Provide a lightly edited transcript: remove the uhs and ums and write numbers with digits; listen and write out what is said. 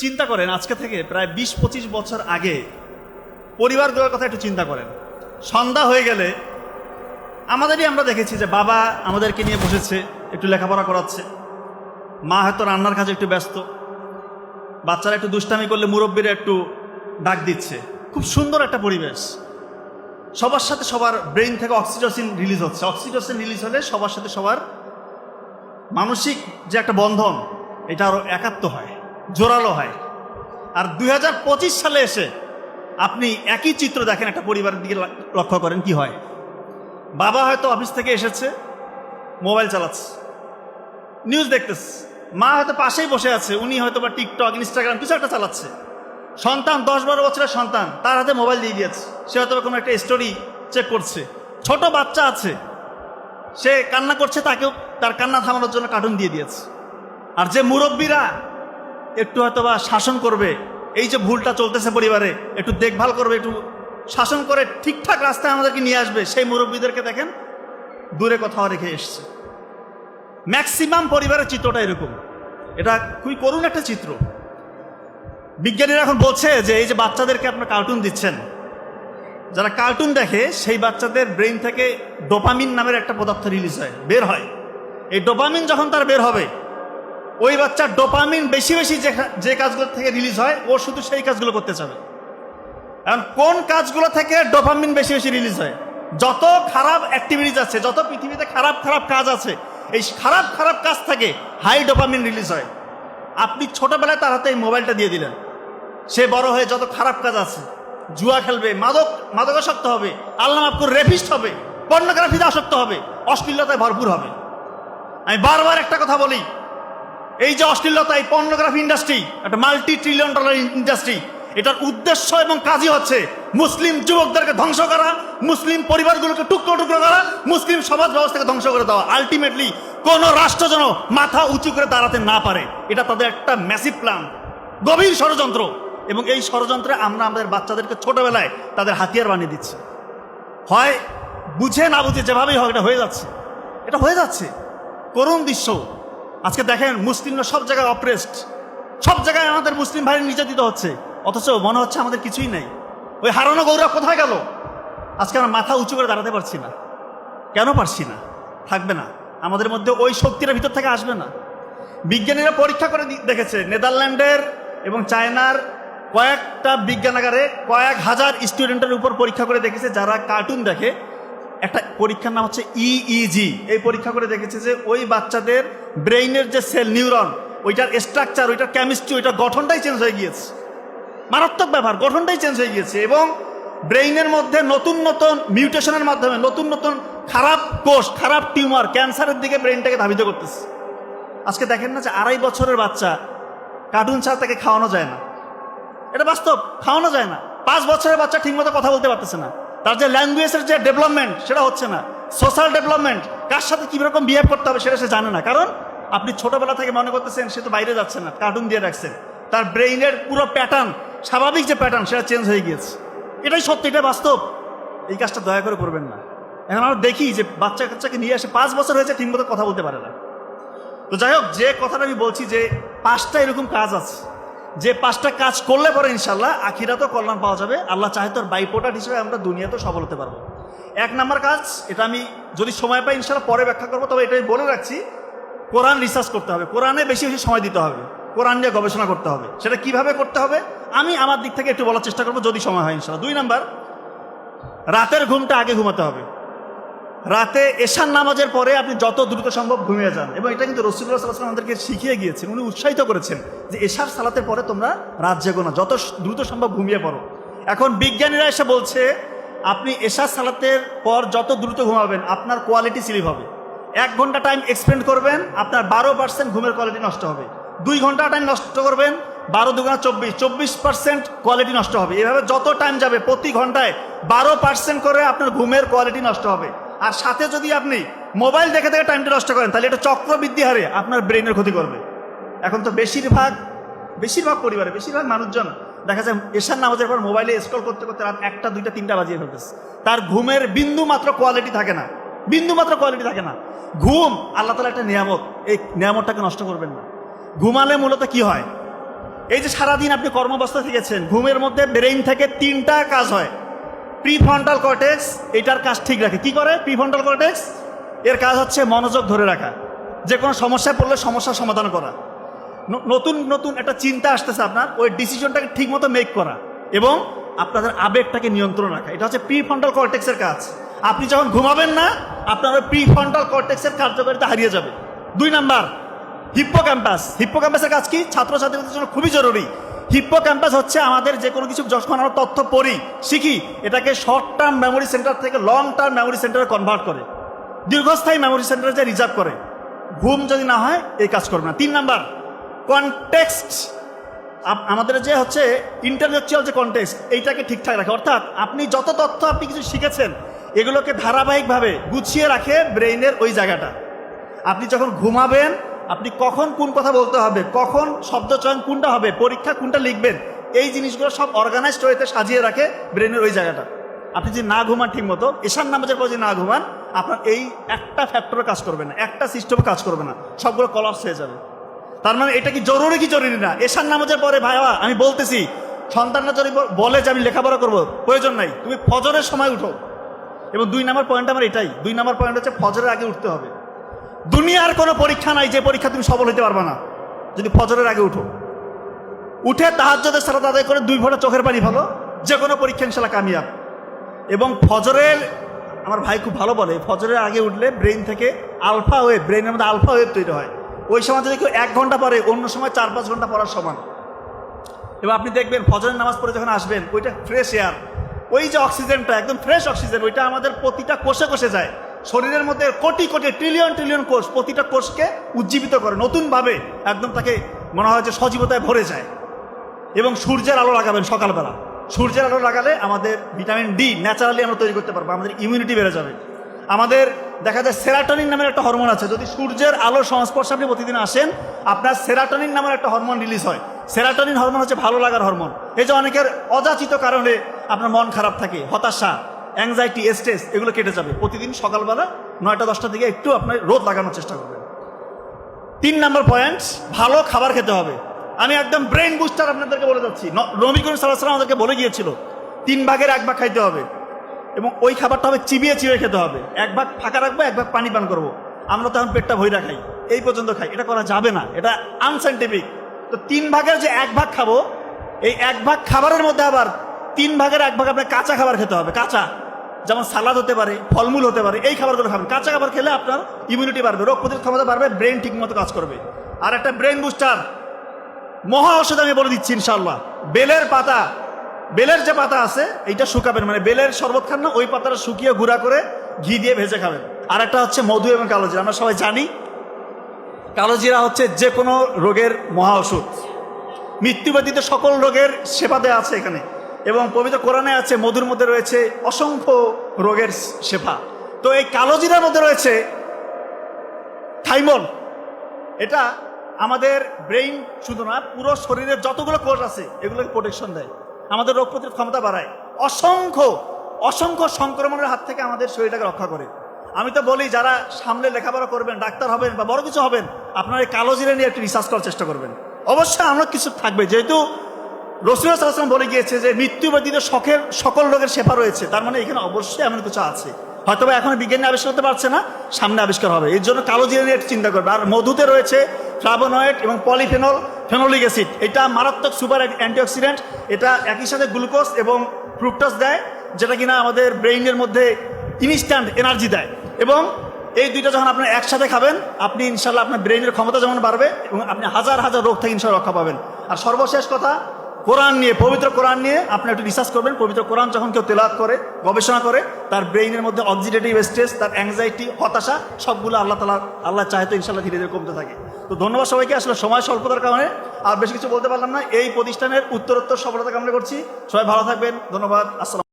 চিন্তা করেন, আজকে থেকে প্রায় 20-25 বছর আগে পরিবারগুলোর কথা একটু চিন্তা করেন। সন্ধ্যা হয়ে গেলে আমরা দেখেছি যে বাবা আমাদেরকে নিয়ে বসেছে, একটু লেখাপড়া করাচ্ছে, মা হয়তো রান্নার কাজে একটু ব্যস্ত, বাচ্চারা একটু দুষ্টামি করলে মুরব্বীরা একটু ডাক দিচ্ছে। খুব সুন্দর একটা পরিবেশ। সবার সাথে সবার ব্রেইন থেকে অক্সিটোসিন রিলিজ হচ্ছে। অক্সিটোসিন রিলিজ হলে সবার সাথে সবার মানসিক যে একটা বন্ধন, এটা আরও একাত্ম হয়, জোরালো হয়। আর 2025 সালে এসে আপনি একই চিত্র দেখেন, একটা পরিবারের দিকে লক্ষ্য করেন কি হয়। বাবা হয়তো অফিস থেকে এসেছে, মোবাইল চালাচ্ছে, নিউজ দেখতেছে। মা হয়তো পাশেই বসে আছে, উনি হয়তো বা টিকটক, ইনস্টাগ্রাম কিছু একটা চালাচ্ছে। সন্তান 10-12 বছরের সন্তান, তার হাতে মোবাইল দিয়ে দিয়েছে, সে হয়তো কোনো একটা স্টোরি চেক করছে। ছোট বাচ্চা আছে, সে কান্না করছে, তাকেও তার কান্না থামানোর জন্য কার্টুন দিয়ে দিয়েছে। আর যে মুরব্বীরা একটু হয়তো বা শাসন করবে, এই যে ভুলটা চলতেছে পরিবারে, একটু দেখভাল করবে, একটু শাসন করে ঠিকঠাক রাস্তায় আমাদেরকে নিয়ে আসবে, সেই মুরব্বীদেরকে দেখেন দূরে কোথাও রেখে এসছে। ম্যাক্সিমাম পরিবারের চিত্রটা এরকম। এটা খুবই করুণ একটা চিত্র। বিজ্ঞানীরা এখন বলছে যে এই যে বাচ্চাদেরকে আপনার কার্টুন দিচ্ছেন, যারা কার্টুন দেখে সেই বাচ্চাদের ব্রেইন থেকে ডোপামিন নামের একটা পদার্থ রিলিজ হয়, বের হয়। এই ডোপামিন যখন তার বের হবে, ওই বাচ্চার ডোপামিন বেশি বেশি যে কাজগুলো থেকে রিলিজ হয়, ও শুধু সেই কাজগুলো করতে চাবে। এখন কোন কাজগুলো থেকে ডোপামিন বেশি বেশি রিলিজ হয়? যত খারাপ অ্যাক্টিভিটিস আছে, যত পৃথিবীতে খারাপ খারাপ কাজ আছে, এই খারাপ খারাপ কাজ থেকে হাই ডোপামিন রিলিজ হয়। আপনি ছোটবেলায় তার হাতে এই মোবাইলটা দিয়ে দিলেন, সে বড় হয়ে যত খারাপ কাজ আছে, জুয়া খেলবে, মাদকাসক্ত হবে, আল্লাহ মাফ করে রেপিস্ট হবে, পর্নোগ্রাফিতে আসক্ত হবে, অশ্লীলতায় ভরপুর হবে। আমি বারবার একটা কথা বলি, এই যে অশ্লীলতা, এই পর্নোগ্রাফি ইন্ডাস্ট্রি একটা $multi-trillion ইন্ডাস্ট্রি। এটার উদ্দেশ্য এবং কাজই হচ্ছে মুসলিম যুবকদেরকে ধ্বংস করা, মুসলিম পরিবারগুলোকে টুকরো টুকরো করা, মুসলিম সমাজ ব্যবস্থাকে ধ্বংস করে দেওয়া। আলটিমেটলি কোন রাষ্ট্র যেন মাথা উঁচু করে দাঁড়াতে না পারে, এটা তাদের একটা ম্যাসিভ প্ল্যান, গভীর ষড়যন্ত্র। এবং এই ষড়যন্ত্রে আমরা আমাদের বাচ্চাদেরকে ছোটবেলায় তাদের হাতিয়ার বানিয়ে দিচ্ছি। হয় বুঝে না বুঝে যেভাবেই হয় এটা হয়ে যাচ্ছে, এটা হয়ে যাচ্ছে। করুণ দৃশ্য। আজকে দেখেন মুসলিমরা সব জায়গায় অপ্রেসড, সব জায়গায় আমাদের মুসলিম ভাই নির্যাতিত হচ্ছে, অথচ মনে হচ্ছে আমাদের কিছুই নেই। ওই হারানো গৌরব কোথায় গেল? আজকে আমরা মাথা উঁচু করে দাঁড়াতে পারছি না। কেন পারছি না? থাকবে না, আমাদের মধ্যে ওই শক্তির ভিতর থেকে আসবে না। বিজ্ঞানীরা পরীক্ষা করে দেখেছে, নেদারল্যান্ডের এবং চায়নার কয়েকটা বিজ্ঞানাগারে কয়েক হাজার স্টুডেন্টের উপর পরীক্ষা করে দেখেছে, যারা কার্টুন দেখে। একটা পরীক্ষার নাম হচ্ছে EEG। এই পরীক্ষা করে দেখেছে যে ওই বাচ্চাদের ব্রেইনের যে সেল, নিউরন, ওইটার স্ট্রাকচার, ওইটার কেমিস্ট্রি, ওইটার গঠনটাই চেঞ্জ হয়ে গিয়েছে। মারাত্মক ব্যাপার, গঠনটাই চেঞ্জ হয়ে গিয়েছে। এবং ব্রেইনের মধ্যে নতুন নতুন মিউটেশনের মাধ্যমে নতুন নতুন খারাপ কোষ, খারাপ টিউমার, ক্যান্সারের দিকে ব্রেইনটাকে ধাবিত করতেছে। আজকে দেখেন না যে 2.5 বছরের বাচ্চা কার্টুন ছাড়া তাকে খাওয়ানো যায় না। এটা বাস্তব, খাওয়ানো যায় না। 5 বছরের বাচ্চা ঠিকমতো কথা বলতে পারতেছে না, তার যে ল্যাঙ্গুয়েজের যে ডেভেলপমেন্ট সেটা হচ্ছে না। সোশ্যাল ডেভেলপমেন্ট, কার সাথে কীরকম বিহেভ করতে হবে সেটা সে জানে না। কারণ আপনি ছোটবেলা থেকে মনে করতেছেন সে তো বাইরে যাচ্ছে না, কার্টুন দিয়ে রাখছেন। তার ব্রেইনের পুরো প্যাটার্ন, স্বাভাবিক যে প্যাটার্ন, সেটা চেঞ্জ হয়ে গিয়েছে। এটাই সত্যি, এটা বাস্তব। এই কাজটা দয়া করে করবেন না। এখন আমরা দেখি যে বাচ্চা কাচ্চাকে নিয়ে আসে, 5 বছর হয়েছে, ঠিকমতো কথা বলতে পারে না। তো যাই হোক, যে কথাটা আমি বলছি যে 5টা এরকম কাজ আছে, যে 5টা কাজ করলে পরে ইনশাল্লাহ আখিরাতেও কল্যাণ পাওয়া যাবে। আল্লাহ চাহে তোর বাইপোর্টার হিসেবে আমরা দুনিয়াতেও সফল হতে পারবো। 1 নম্বর কাজ, এটা আমি যদি সময় পাই ইনশাল্লাহ পরে ব্যাখ্যা করবো, তবে এটাই বলে রাখছি, কোরআন রিসার্চ করতে হবে, কোরআনে বেশি বেশি সময় দিতে হবে, কোরআন নিয়ে গবেষণা করতে হবে। সেটা কিভাবে করতে হবে আমি আমার দিক থেকে একটু বলার চেষ্টা করবো, যদি সময় হয় ইনশাল্লাহ। 2 নম্বর, রাতের ঘুমটা আগে ঘুমাতে হবে। রাতে এশার নামাজের পরে আপনি যত দ্রুত সম্ভব ঘুমিয়ে যান। এবং এটা কিন্তু রাসূলুল্লাহ সাল্লাল্লাহু আলাইহি ওয়াসাল্লাম আমাদেরকে শিখিয়ে গিয়েছেন, উনি উৎসাহিত করেছেন যে এশার সালাতের পরে তোমরা রাত জেগো না, যত দ্রুত সম্ভব ঘুমিয়ে পড়ো। এখন বিজ্ঞানীরা এসে বলছে আপনি এশার সালাতের পর যত দ্রুত ঘুমাবেন আপনার কোয়ালিটি স্লিপ হবে। 1 ঘন্টা টাইম এক্সপেন্ড করবেন, আপনার 12% ঘুমের কোয়ালিটি নষ্ট হবে। 2 ঘন্টা টাইম নষ্ট করবেন, 12 দুগুণা 24% কোয়ালিটি নষ্ট হবে। এভাবে যত টাইম যাবে প্রতি ঘন্টায় 12% করে আপনার ঘুমের কোয়ালিটি নষ্ট হবে। আর সাথে যদি আপনি মোবাইল দেখে দেখে টাইমটা নষ্ট করেন, তাহলে এটা চক্রবৃদ্ধি হারে আপনার ব্রেনের ক্ষতি করবে। এখন তো বেশিরভাগ পরিবারে, বেশিরভাগ মানুষজন দেখা যায় এশার নামাজের পর মোবাইলে স্ক্রল করতে করতে রাত 1টা 2টা 3টা বাজিয়ে ফেলতেছে। তার ঘুমের বিন্দু মাত্র কোয়ালিটি থাকে না, বিন্দু মাত্র কোয়ালিটি থাকে না। ঘুম আল্লাহ তাআলার একটা নিয়ামত, এই নিয়ামতটাকে নষ্ট করবেন না। ঘুমালে মূলত কি হয়, এই যে সারাদিন আপনি কর্মব্যস্ত থেকেছেন, ঘুমের মধ্যে ব্রেইন থেকে 3টা কাজ হয়। প্রিফ্রন্টাল কর্টেক্স এটার কাজ ঠিক রাখে। কি করে প্রিফ্রন্টাল কর্টেক্স? এর কাজ হচ্ছে মনোযোগ ধরে রাখা, যে কোনো সমস্যায় পড়লে সমস্যার সমাধান করা, নতুন নতুন একটা চিন্তা আসতেছে আপনার, ওই ডিসিশনটাকে ঠিক মতো মেক করা এবং আপনাদের আবেগটাকে নিয়ন্ত্রণ রাখা। এটা হচ্ছে প্রিফ্রন্টাল কর্টেক্সের কাজ। আপনি যখন ঘুমাবেন না, আপনার ওই প্রিফ্রন্টাল কর্টেক্সের কার্যকারিতা হারিয়ে যাবে। 2 নাম্বার, হিপ্পোক্যাম্পাস। হিপ্পোক্যাম্পাসের কাজ কি? ছাত্রছাত্রীদের জন্য খুবই জরুরি। হিপ্পোক্যাম্পাস হচ্ছে আমাদের যে কোনো কিছু যখন আমরা তথ্য পড়ি, শিখি, এটাকে শর্ট টার্ম মেমোরি সেন্টার থেকে লং টার্ম মেমোরি সেন্টারে কনভার্ট করে, দীর্ঘস্থায়ী মেমোরি সেন্টারে যে রিজার্ভ করে। ঘুম যদি না হয় এই কাজ করবে না। 3 নাম্বার, কনটেক্সট। আমাদের যে হচ্ছে ইন্টেলেকচুয়াল যে কনটেক্সট, এইটাকে ঠিকঠাক রাখে। অর্থাৎ আপনি যত তথ্য আপনি কিছু শিখেছেন, এগুলোকে ধারাবাহিকভাবে গুছিয়ে রাখে ব্রেইনের ওই জায়গাটা। আপনি যখন ঘুমাবেন, আপনি কখন কোন কথা বলতে হবে, কখন শব্দ চয়ন কোনটা হবে, পরীক্ষা কোনটা লিখবেন, এই জিনিসগুলো সব অর্গানাইজড ওয়েতে সাজিয়ে রাখে ব্রেনের ওই জায়গাটা। আপনি যদি না ঘুমান ঠিক মতো, এশার নামাজের পর যদি না ঘুমান, আপনার এই একটা ফ্যাক্টরে কাজ করবে না, একটা সিস্টেমে কাজ করবে না, সবগুলো কলাপস হয়ে যাবে। তার মানে এটা কি জরুরি কি জরুরি না? এশার নামাজের পরে ভাইয়া আমি বলতেছি, সন্তানরা যদি বলে যে আমি লেখাপড়া করবো, প্রয়োজন নাই, তুমি ফজরের সময় উঠো। এবং 2 নাম্বার পয়েন্ট আমার এটাই, 2 নাম্বার পয়েন্ট হচ্ছে ফজরের আগে উঠতে হবে। দুনিয়ার কোনো পরীক্ষা নাই যে পরীক্ষা তুমি সফল হতে পারবে না যদি ফজরের আগে উঠো। উঠে তাহাজ্জুদের সালাত আদায় করে 2 ফোঁটা চোখের পানি ফেলো, যে কোনো পরীক্ষা ইনশাআল্লাহ কামিয়াব। এবং ফজরের, আমার ভাই খুব ভালো বলে, ফজরের আগে উঠলে ব্রেইন থেকে আলফা ওয়েভ, ব্রেইনের মধ্যে আলফা ওয়েভ তৈরি হয়। ওই সময় যদি কেউ 1 ঘন্টা পরে, অন্য সময় 4-5 ঘন্টা পড়ার সমান। এবং আপনি দেখবেন ফজরের নামাজ পড়ে যখন আসবেন, ওইটা ফ্রেশ এয়ার, ওই যে অক্সিজেনটা একদম ফ্রেশ অক্সিজেন, ওইটা আমাদের প্রতিটা কোষে কোষে যায়। শরীরের মধ্যে কোটি কোটি ট্রিলিয়ন ট্রিলিয়ন কোষ, প্রতিটা কোষকে উজ্জীবিত করে নতুনভাবে, একদম তাকে মনে হয় যে সজীবতায় ভরে যায়। এবং সূর্যের আলো লাগাবেন সকালবেলা, সূর্যের আলো লাগালে আমাদের ভিটামিন ডি ন্যাচারালি আমরা তৈরি করতে পারবো, আমাদের ইমিউনিটি বেড়ে যাবে। আমাদের দেখা যায় সেরাটোনিন নামের একটা হরমোন আছে, যদি সূর্যের আলোর সংস্পর্শে আপনি প্রতিদিন আসেন, আপনার সেরাটোনিন নামের একটা হরমোন রিলিজ হয়। সেরাটোনিন হরমোন হচ্ছে ভালো লাগার হরমোন। এই যে অনেকের অযাচিত কারণে আপনার মন খারাপ থাকে, হতাশা, অ্যাংজাইটি, স্ট্রেস, এগুলো কেটে যাবে। প্রতিদিন সকালবেলা 9টা-10টার দিকে একটু আপনার রোদ লাগানোর চেষ্টা করবেন। 3 নাম্বার পয়েন্ট, ভালো খাবার খেতে হবে। আমি একদম ব্রেন বুস্টার আপনাদেরকে বলে যাচ্ছি, নবী করিম সাল্লাল্লাহু আলাইহি ওয়াসাল্লাম আমাদেরকে বলে গিয়েছিল 3 ভাগের 1 ভাগ খাইতে হবে, এবং ওই খাবারটা হবে চিবিয়ে চিবিয়ে খেতে হবে। 1 ভাগ ফাঁকা রাখবো, 1 ভাগ পানি পান করবো। আমরা তো এখন পেটটা ভইরা খাই, এই পর্যন্ত খাই, এটা করা যাবে না, এটা আনসাইন্টিফিক। তো 3 ভাগের যে 1 ভাগ খাবো, এই 1 ভাগ খাবারের মধ্যে আবার 3 ভাগের 1 ভাগ আপনার কাঁচা খাবার খেতে হবে। কাঁচা, যেমন সালাদ হতে পারে, ফলমূল হতে পারে, এই খাবারগুলো খাবেন। কাঁচা খাবার খেলে আপনার ইমিউনিটি বাড়বে, রোগ প্রতিরোধ ক্ষমতা বাড়বে, ব্রেন ঠিক মতো কাজ করবে। আর একটা ব্রেন বুস্টার মহা ঔষধ আমি বলে দিচ্ছি ইনশাআল্লাহ, বেলের পাতা। বেলের যে পাতা আছে এইটা শুকাবেন, মানে বেলের শরবত খান না, ওই পাতাটা শুকিয়ে গুঁড়া করে ঘি দিয়ে ভেজে খাবেন। আর একটা হচ্ছে মধু এবং কালোজিরা। আমরা সবাই জানি কালোজিরা হচ্ছে যে কোনো রোগের মহা ওষুধ, মৃত্যু ব্যতীত সকল রোগের সেবা দেওয়া আছে এখানে। এবং পবিত্র কোরআনে আছে মধুর মধ্যে রয়েছে অসংখ্য রোগের সেবা। তো এই কালোজিরার মধ্যে রয়েছে থাইমল। এটা আমাদের ব্রেইন শুধু না, পুরো শরীরের যতগুলো কোষ আছে এগুলোকে প্রোটেকশন দেয়, আমাদের রোগ প্রতিরোধ ক্ষমতা বাড়ায়, অসংখ্য অসংখ্য সংক্রমণের হাত থেকে আমাদের শরীরটাকে রক্ষা করে। আমি তো বলি, যারা সামনে লেখাপড়া করবেন, ডাক্তার হবেন বা বড় কিছু হবেন, আপনারা এই কালোজিরা নিয়ে একটু রিসার্চ করার চেষ্টা করবেন। অবশ্যই আমরা কিছু থাকবে, যেহেতু রাসূল সাল্লাল্লাহু আলাইহি ওয়াসাল্লাম বলে গিয়েছে যে মৃত্যু ব্যতীত সকল রোগের সেবা রয়েছে, তার মানে এখানে অবশ্যই এমন কিছু আছে। হয়তো বা এখন বিজ্ঞানী আবিষ্কার করতে পারছে না, সামনে আবিষ্কার হবে। এর জন্য কালোজিরা নিয়ে একটু চিন্তা করবে। আর মধুতে রয়েছে ফ্লাভোনয়েড এবং পলিফেনল, ফেনোলিক অ্যাসিড। এটা মারাত্মক সুপার অ্যান্টিঅক্সিডেন্ট। এটা একই সাথে গ্লুকোজ এবং ফ্রুক্টোজ দেয়, যেটা কিনা আমাদের ব্রেইনের মধ্যে ইনস্ট্যান্ট এনার্জি দেয়। এবং এই দুইটা যখন আপনি একসাথে খাবেন, আপনি ইনশাল্লাহ আপনার ব্রেইনের ক্ষমতা যেমন বাড়বে এবং আপনি হাজার হাজার রোগ থেকে ইনশাল্লাহ রক্ষা পাবেন। আর সর্বশেষ কথা, কোরআন নিয়ে, পবিত্র কোরআন নিয়ে আপনি একটু রিসার্চ করবেন। পবিত্র কোরআন যখন কেউ তেলাওয়াত করে, গবেষণা করে, তার ব্রেইনের মধ্যে অক্সিডেটিভ স্ট্রেস, তার অ্যাংজাইটি, হতাশা, সবগুলো আল্লাহ চাহে তো ইনশাল্লাহ ধীরে ধীরে কমতে থাকে। তো ধন্যবাদ সবাইকে। আসলে সময় স্বল্পতার কারণে আর বেশি কিছু বলতে পারলাম না। এই প্রতিষ্ঠানের উত্তরোত্তর সফলতা কামনা করছি। সবাই ভালো থাকবেন, ধন্যবাদ, আসসালাম।